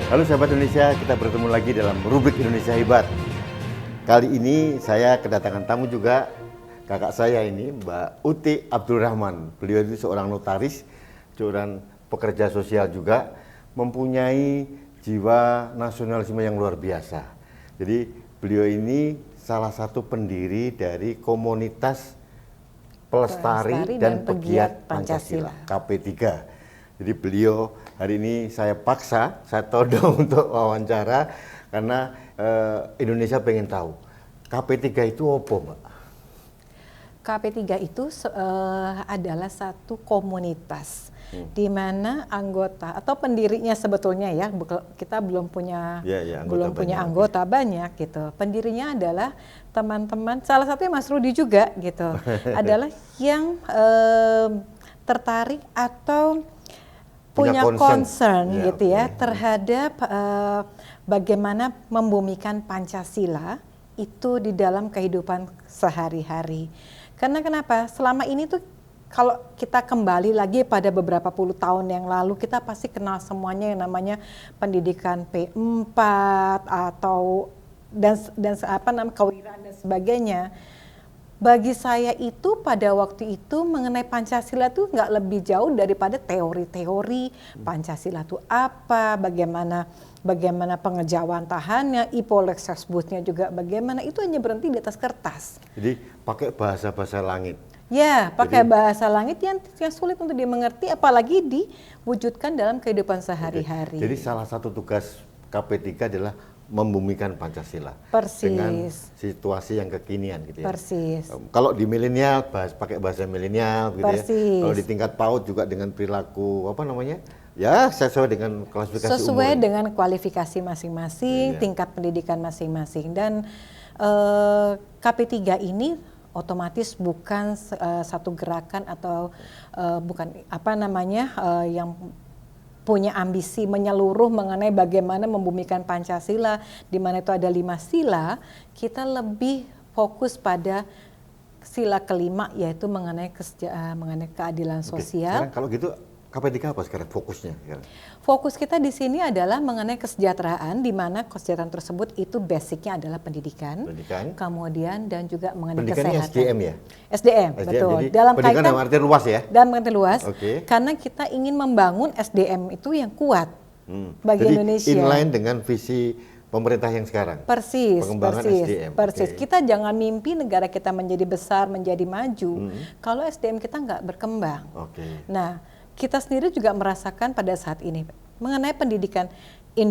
Halo sahabat Indonesia, kita bertemu lagi dalam rubrik Indonesia Hebat. Kali ini saya kedatangan tamu juga, kakak saya ini Mbak Uti Abdul Rahman. Beliau itu seorang notaris, seorang pekerja sosial juga, mempunyai jiwa nasionalisme yang luar biasa. Jadi beliau ini salah satu pendiri dari komunitas pelestari dan pegiat Pancasila, KP3. Jadi beliau hari ini saya paksa, saya todong untuk wawancara karena Indonesia pengen tahu KP3 itu apa, Mbak? KP3 itu adalah satu komunitas di mana anggota atau pendirinya sebetulnya ya, kita belum punya anggota banyak gitu. Pendirinya adalah teman-teman, salah satunya Mas Rudi juga gitu, adalah yang tertarik atau punya concern ya, gitu ya terhadap bagaimana membumikan Pancasila itu di dalam kehidupan sehari-hari. Karena kenapa? Selama ini tuh kalau kita kembali lagi pada beberapa puluh tahun yang lalu, kita pasti kenal semuanya yang namanya pendidikan P4 atau dan apa namanya kewirausahaan dan sebagainya. Bagi saya itu pada waktu itu mengenai Pancasila itu nggak lebih jauh daripada teori-teori Pancasila itu apa, bagaimana pengejawantahannya, Ipolexesbusnya juga bagaimana, itu hanya berhenti di atas kertas. Jadi pakai bahasa-bahasa langit. Ya, pakai bahasa langit yang sulit untuk dimengerti, apalagi diwujudkan dalam kehidupan sehari-hari. Jadi salah satu tugas KP3 adalah membumikan Pancasila. Persis. Dengan situasi yang kekinian gitu ya. Persis. Kalau di milenial pakai bahasa milenial gitu Persis. ya. Kalau di tingkat PAUD juga dengan perilaku apa namanya? Ya, sesuai dengan klasifikasi sesuai umur. Dengan kualifikasi masing-masing, tingkat pendidikan masing-masing. Dan KP3 ini otomatis bukan satu gerakan atau bukan apa namanya yang punya ambisi menyeluruh mengenai bagaimana membumikan Pancasila, di mana itu ada 5 sila. Kita lebih fokus pada sila kelima, yaitu mengenai keadilan sosial. Sekarang kalau gitu KP3 apa sekarang fokusnya? Fokus kita di sini adalah mengenai kesejahteraan, di mana kesejahteraan tersebut itu basicnya adalah pendidikan, kemudian dan juga mengenai kesehatan. SDM ya? SDM, betul. Jadi dalam pendidikan dalam arti luas ya? Dalam arti luas, karena Okay. kita ingin membangun SDM itu yang kuat bagi jadi Indonesia. Inline dengan visi pemerintah yang sekarang. Persis, pengembangan SDM. persis. Okay. Kita jangan mimpi negara kita menjadi besar, menjadi maju, kalau SDM kita nggak berkembang. Okay. Nah, kita sendiri juga merasakan pada saat ini mengenai pendidikan di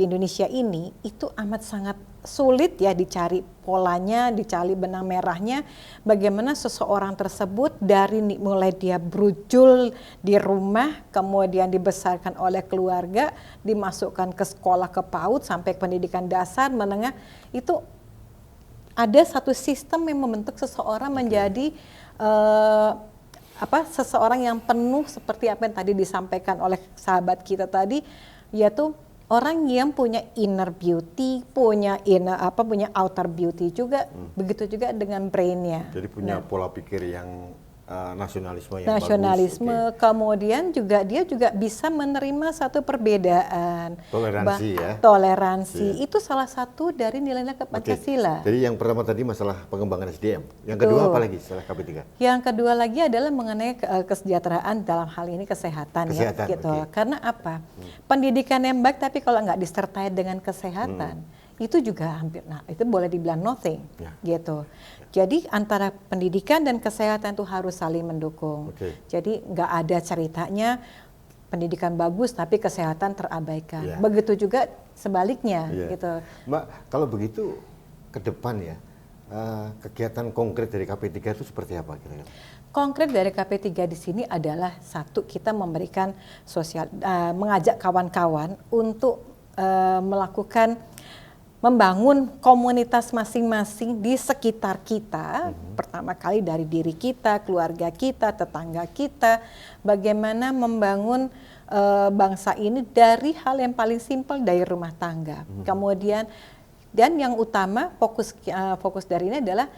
Indonesia ini itu amat sangat sulit ya dicari polanya, dicari benang merahnya, bagaimana seseorang tersebut dari mulai dia brujul di rumah, kemudian dibesarkan oleh keluarga, dimasukkan ke sekolah ke PAUD sampai pendidikan dasar, menengah, itu ada satu sistem yang membentuk seseorang menjadi seseorang yang penuh seperti apa yang tadi disampaikan oleh sahabat kita tadi, yaitu orang yang punya inner beauty, punya outer beauty juga, begitu juga dengan brainnya. Jadi punya pola pikir yang nasionalisme yang nasionalisme, bagus. Kemudian juga dia juga bisa menerima satu perbedaan. Toleransi ya. Toleransi, itu salah satu dari nilai-nilai Pancasila. Jadi yang pertama tadi masalah pengembangan SDM. Yang kedua apa lagi setelah KP3? Yang kedua lagi adalah mengenai kesejahteraan, dalam hal ini kesehatan ya. Gitu. Karena apa? Pendidikan yang baik tapi kalau nggak disertai dengan kesehatan, itu juga hampir, itu boleh dibilang nothing, gitu. Jadi antara pendidikan dan kesehatan itu harus saling mendukung. Jadi nggak ada ceritanya pendidikan bagus tapi kesehatan terabaikan. Begitu juga sebaliknya, gitu. Mbak, kalau begitu ke depan ya, kegiatan konkret dari KP3 itu seperti apa kira-kira? Konkret dari KP3 di sini adalah satu, kita memberikan mengajak kawan-kawan untuk melakukan membangun komunitas masing-masing di sekitar kita, pertama kali dari diri kita, keluarga kita, tetangga kita, bagaimana membangun bangsa ini dari hal yang paling simpel dari rumah tangga. Kemudian dan yang utama fokus dari ini adalah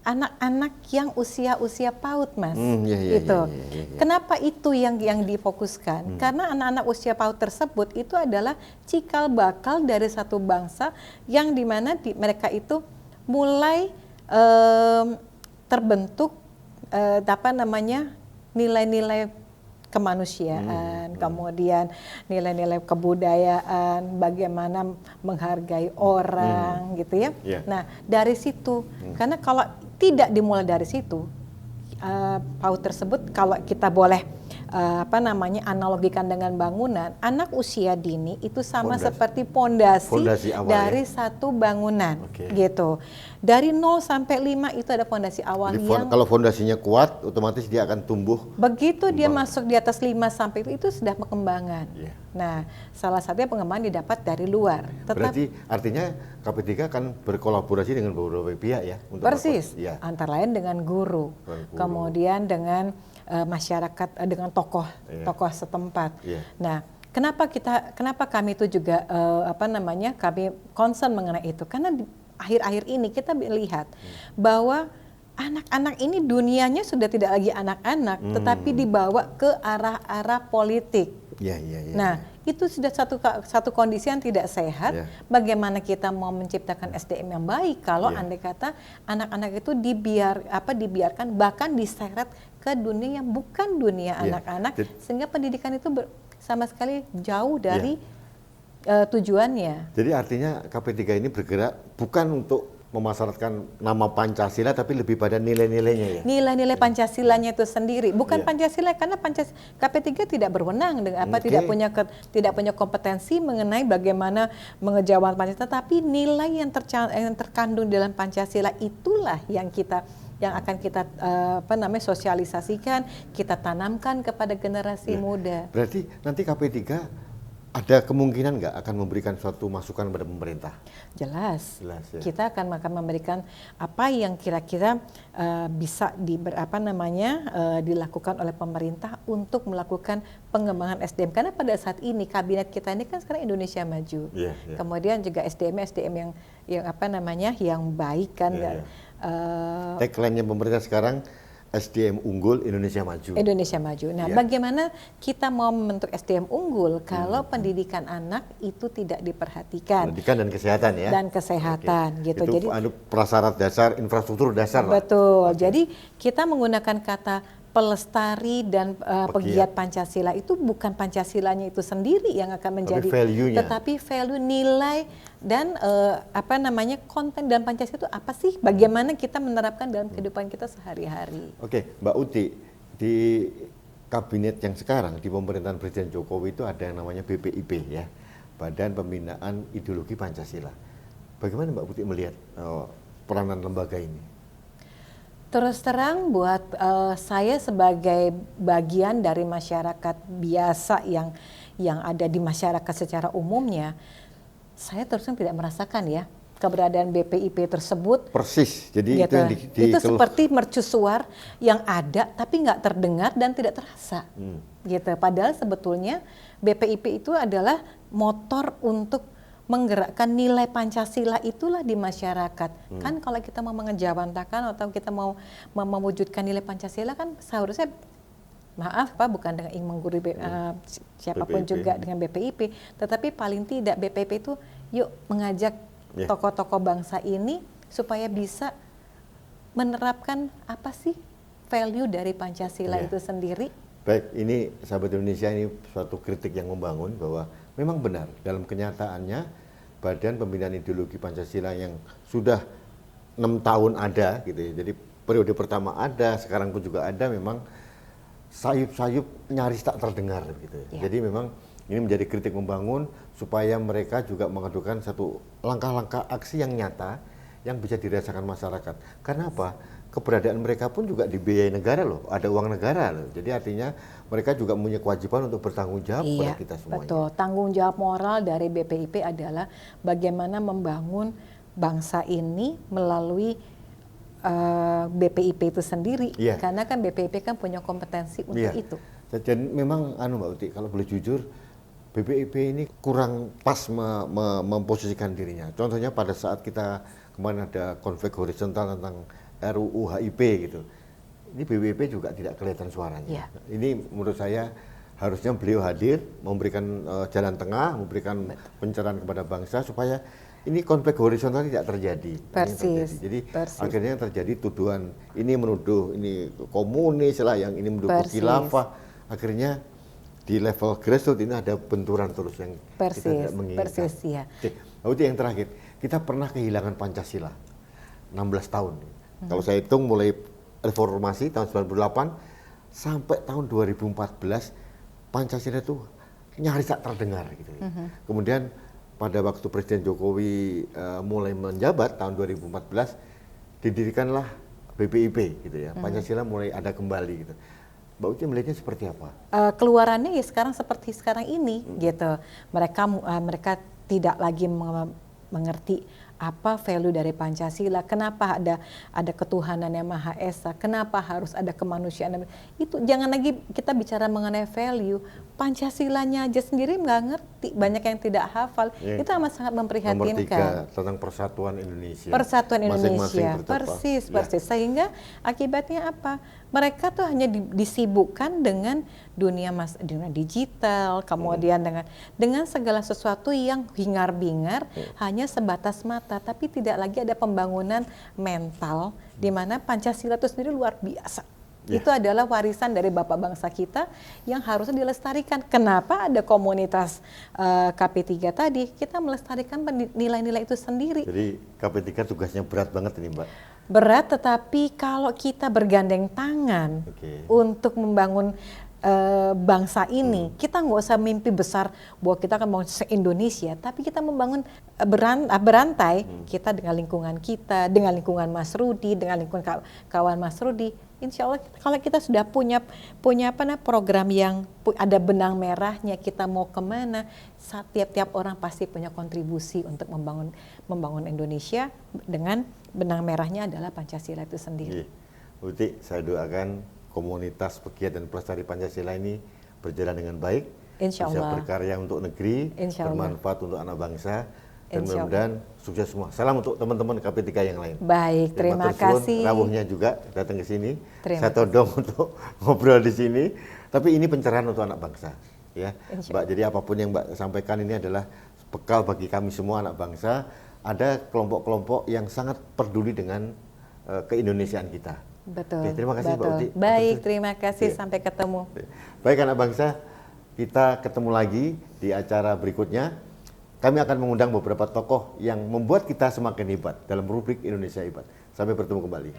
anak-anak yang usia PAUD, Mas. Iya, Gitu. iya. Kenapa itu yang difokuskan? Karena anak-anak usia PAUD tersebut itu adalah cikal bakal dari satu bangsa yang dimana mereka itu mulai terbentuk nilai-nilai kemanusiaan, kemudian nilai-nilai kebudayaan, bagaimana menghargai orang, gitu ya. Yeah. Nah, dari situ, karena kalau tidak dimulai dari situ, PAUD tersebut kalau kita boleh analogikan dengan bangunan, anak usia dini itu sama seperti pondasi awal dari ya? satu bangunan, gitu. Dari 0 sampai 5 itu ada pondasi awal. Jadi kalau fondasinya kuat, otomatis dia akan tumbuh. Begitu dia masuk di atas 5 sampai itu sudah pengembangan. Yeah. Nah, salah satunya pengembangan didapat dari luar. Berarti artinya KP3 akan berkolaborasi dengan beberapa pihak ya? Untuk persis, antara lain dengan guru, kemudian dengan masyarakat, dengan tokoh setempat. Yeah. Nah, kenapa kami itu juga kami concern mengenai itu? Karena di akhir-akhir ini kita lihat bahwa anak-anak ini dunianya sudah tidak lagi anak-anak, tetapi dibawa ke arah-arah politik. Ya. Nah, itu sudah satu kondisi yang tidak sehat. Ya. Bagaimana kita mau menciptakan SDM yang baik kalau andai kata anak-anak itu dibiarkan bahkan diseret ke dunia yang bukan dunia anak-anak, sehingga pendidikan itu sama sekali jauh dari tujuannya. Jadi artinya KP3 ini bergerak bukan untuk memasyaratkan nama Pancasila, tapi lebih pada nilai-nilainya ya? Nilai-nilai Pancasilanya itu sendiri, bukan Pancasila, karena KP3 tidak berwenang dengan tidak punya kompetensi mengenai bagaimana mengejawantakan Pancasila, tapi nilai yang terkandung dalam Pancasila itulah yang akan kita sosialisasikan, kita tanamkan kepada generasi muda. Berarti nanti KP3 ada kemungkinan nggak akan memberikan suatu masukan kepada pemerintah? Jelas ya. Kita akan memberikan apa yang kira-kira bisa dilakukan oleh pemerintah untuk melakukan pengembangan SDM. Karena pada saat ini kabinet kita ini kan sekarang Indonesia Maju. Kemudian juga SDM yang baik kan. Tagline-nya pemerintah sekarang SDM unggul, Indonesia maju. Indonesia maju. Nah, bagaimana kita mau membentuk SDM unggul kalau pendidikan anak itu tidak diperhatikan? Pendidikan dan kesehatan ya. Dan kesehatan, gitu. Itu jadi prasyarat dasar, infrastruktur dasar. Betul. Jadi kita menggunakan kata pelestari dan pegiat Pancasila itu bukan Pancasilanya itu sendiri yang akan menjadi, tetapi value, nilai dan konten dan Pancasila itu apa sih? Bagaimana kita menerapkan dalam kehidupan kita sehari-hari? Oke, Mbak Uti, di kabinet yang sekarang di pemerintahan Presiden Jokowi itu ada yang namanya BPIP ya, Badan Pembinaan Ideologi Pancasila. Bagaimana Mbak Uti melihat peranan lembaga ini? Terus terang buat saya sebagai bagian dari masyarakat biasa yang ada di masyarakat secara umumnya, saya terus terang tidak merasakan ya keberadaan BPIP tersebut. Persis, jadi gitu. Itu seperti mercusuar yang ada tapi nggak terdengar dan tidak terasa. Gitu. Padahal sebetulnya BPIP itu adalah motor untuk menggerakkan nilai Pancasila itulah di masyarakat. Kan kalau kita mau mengejawantakan atau kita mau mewujudkan nilai Pancasila kan seharusnya, maaf Pak, bukan dengan ingin menggurui siapapun BPIP. Juga dengan BPIP, tetapi paling tidak BPIP itu yuk mengajak tokoh-tokoh bangsa ini supaya bisa menerapkan apa sih value dari Pancasila itu sendiri. Baik, ini sahabat Indonesia, ini suatu kritik yang membangun bahwa memang benar dalam kenyataannya Badan Pembinaan Ideologi Pancasila yang sudah 6 tahun ada gitu ya. Jadi periode pertama ada, sekarang pun juga ada, memang sayup-sayup nyaris tak terdengar gitu ya. Jadi memang ini menjadi kritik membangun supaya mereka juga mengadukan satu langkah-langkah aksi yang nyata yang bisa dirasakan masyarakat. Karena apa? Keberadaan mereka pun juga dibiayai negara loh, ada uang negara loh. Jadi artinya mereka juga punya kewajiban untuk bertanggung jawab kepada kita semuanya. Betul, tanggung jawab moral dari BPIP adalah bagaimana membangun bangsa ini melalui BPIP itu sendiri. Karena kan BPIP kan punya kompetensi untuk itu. Dan memang Mbak Uti, kalau boleh jujur, BPIP ini kurang pas memposisikan dirinya. Contohnya pada saat kita kemarin ada konflik horizontal tentang RUU HIP gitu. Ini BPIP juga tidak kelihatan suaranya. Ini menurut saya harusnya beliau hadir, memberikan jalan tengah, memberikan pencerahan kepada bangsa supaya ini konflik horizontal tidak terjadi. Persis. Jadi akhirnya terjadi tuduhan ini menuduh ini komunis lah, yang ini menuduh khilafah. Akhirnya di level grassroots ini ada benturan terus yang kita tidak menginginkan. Persis, ya. Lalu yang terakhir, kita pernah kehilangan Pancasila 16 tahun. Kalau saya hitung mulai reformasi tahun 98 sampai tahun 2014 Pancasila itu nyaris tak terdengar gitu. Kemudian pada waktu Presiden Jokowi mulai menjabat tahun 2014 didirikanlah BPIP gitu ya. Pancasila mulai ada kembali gitu. Mbak Uci melihatnya seperti apa? Keluarannya ya sekarang seperti sekarang ini gitu. Mereka tidak lagi mengerti apa value dari Pancasila, kenapa ada ketuhanan yang Maha Esa, kenapa harus ada kemanusiaan. Itu jangan lagi kita bicara mengenai value, Pancasilanya aja sendiri nggak ngerti, banyak yang tidak hafal. Itu amat sangat memprihatinkan. Nomor 3 tentang persatuan Indonesia. Persatuan Indonesia, persis. Sehingga akibatnya apa? Mereka tuh hanya disibukkan dengan dunia digital, kemudian dengan segala sesuatu yang hingar-bingar, hanya sebatas mata, tapi tidak lagi ada pembangunan mental, di mana Pancasila itu sendiri luar biasa. Itu adalah warisan dari bapak bangsa kita yang harusnya dilestarikan. Kenapa ada komunitas KP3 tadi? Kita melestarikan nilai-nilai itu sendiri. Jadi KP3 tugasnya berat banget ini, Mbak. Berat, tetapi kalau kita bergandeng tangan untuk membangun bangsa ini, kita nggak usah mimpi besar bahwa kita akan membangun se-Indonesia, tapi kita membangun berantai, kita dengan lingkungan kita, dengan lingkungan Mas Rudi, dengan lingkungan kawan Mas Rudi. Insya Allah kalau kita sudah punya program yang ada benang merahnya, kita mau kemana, tiap orang pasti punya kontribusi untuk membangun Indonesia, dengan benang merahnya adalah Pancasila itu sendiri. Uti, saya doakan komunitas pegiat dan pelestari Pancasila ini berjalan dengan baik, Insya Allah. bisa berkarya untuk negeri, bermanfaat untuk anak bangsa, dan mudah-mudahan sukses semua. Salam untuk teman-teman KP3 yang lain. Baik, terima kasih. Rawuhnya juga datang ke sini. Saya todong untuk ngobrol di sini. Tapi ini pencerahan untuk anak bangsa, ya, Mbak. Jadi apapun yang Mbak sampaikan ini adalah bekal bagi kami semua anak bangsa. Ada kelompok-kelompok yang sangat peduli dengan keindonesiaan kita. Betul. Terima kasih, Mbak Uti. Baik, terima kasih. Sampai ketemu. Baik anak bangsa, kita ketemu lagi di acara berikutnya. Kami akan mengundang beberapa tokoh yang membuat kita semakin hebat dalam rubrik Indonesia Hebat. Sampai bertemu kembali.